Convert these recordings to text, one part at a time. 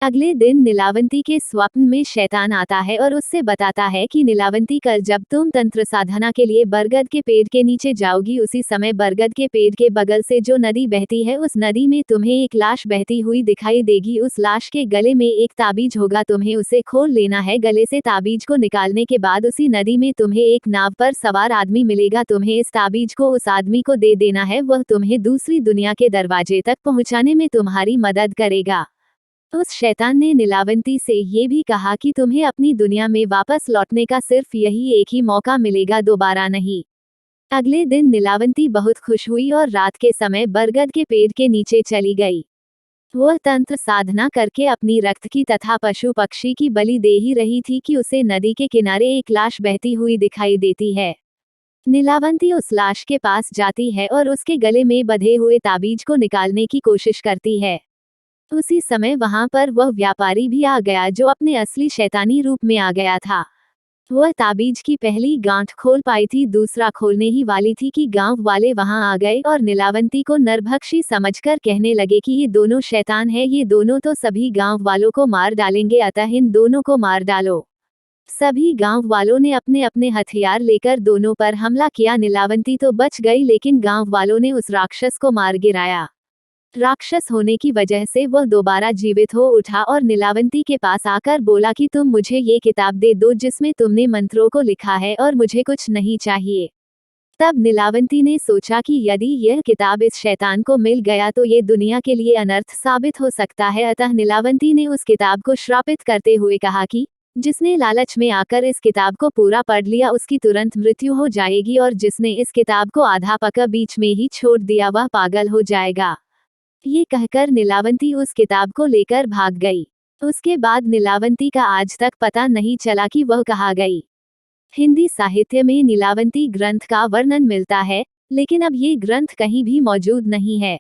अगले दिन नीलावंती के स्वप्न में शैतान आता है और उससे बताता है कि नीलावंती, कल जब तुम तंत्र साधना के लिए बरगद के पेड़ के नीचे जाओगी, उसी समय बरगद के पेड़ के बगल से जो नदी बहती है, उस नदी में तुम्हें एक लाश बहती हुई दिखाई देगी। उस लाश के गले में एक ताबीज होगा, तुम्हें उसे खोल लेना है। गले से ताबीज को निकालने के बाद उसी नदी में तुम्हें एक नाव पर सवार आदमी मिलेगा। तुम्हें इस ताबीज को उस आदमी को दे देना है, वह तुम्हें दूसरी दुनिया के दरवाजे तक पहुंचाने में तुम्हारी मदद करेगा। उस शैतान ने नीलावंती से ये भी कहा कि तुम्हें अपनी दुनिया में वापस लौटने का सिर्फ यही एक ही मौका मिलेगा, दोबारा नहीं। अगले दिन नीलावंती बहुत खुश हुई और रात के समय बरगद के पेड़ के नीचे चली गई। वह तंत्र साधना करके अपनी रक्त की तथा पशु पक्षी की बलि दे ही रही थी कि उसे नदी के किनारे एक लाश बहती हुई दिखाई देती है। नीलावंती उस लाश के पास जाती है और उसके गले में बंधे हुए ताबीज को निकालने की कोशिश करती है। उसी समय वहां पर वह व्यापारी भी आ गया, जो अपने असली शैतानी रूप में आ गया था। वह ताबीज की पहली गांठ खोल पाई थी, दूसरा खोलने ही वाली थी कि गांव वाले वहां आ गए और नीलावंती को नरभक्षी समझकर कहने लगे कि ये दोनों शैतान है, ये दोनों तो सभी गांव वालों को मार डालेंगे, अतः इन दोनों को मार डालो। सभी गांव वालों ने अपने अपने हथियार लेकर दोनों पर हमला किया। नीलावंती तो बच गई, लेकिन गांव वालों ने उस राक्षस को मार गिराया। राक्षस होने की वजह से वह दोबारा जीवित हो उठा और नीलावंती के पास आकर बोला कि तुम मुझे ये किताब दे दो जिसमें तुमने मंत्रों को लिखा है, और मुझे कुछ नहीं चाहिए। तब नीलावंती ने सोचा कि यदि यह किताब इस शैतान को मिल गया तो ये दुनिया के लिए अनर्थ साबित हो सकता है। अतः नीलावंती ने उस किताब को श्रापित करते हुए कहा कि जिसने लालच में आकर इस किताब को पूरा पढ़ लिया, उसकी तुरंत मृत्यु हो जाएगी, और जिसने इस किताब को आधा पका बीच में ही छोड़ दिया, वह पागल हो जाएगा। ये कहकर नीलावंती उस किताब को लेकर भाग गई। उसके बाद नीलावंती का आज तक पता नहीं चला कि वह कहाँ गई। हिंदी साहित्य में नीलावंती ग्रंथ का वर्णन मिलता है, लेकिन अब ये ग्रंथ कहीं भी मौजूद नहीं है।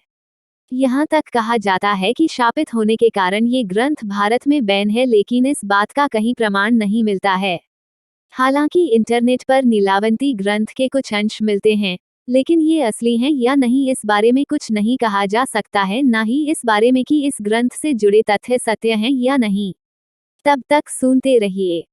यहाँ तक कहा जाता है कि शापित होने के कारण ये ग्रंथ भारत में बैन है, लेकिन इस बात का कहीं प्रमाण नहीं मिलता है। हालांकि इंटरनेट पर नीलावंती ग्रंथ के कुछ अंश मिलते हैं, लेकिन ये असली हैं या नहीं, इस बारे में कुछ नहीं कहा जा सकता है, ना ही इस बारे में कि इस ग्रंथ से जुड़े तथ्य सत्य हैं या नहीं। तब तक सुनते रहिए।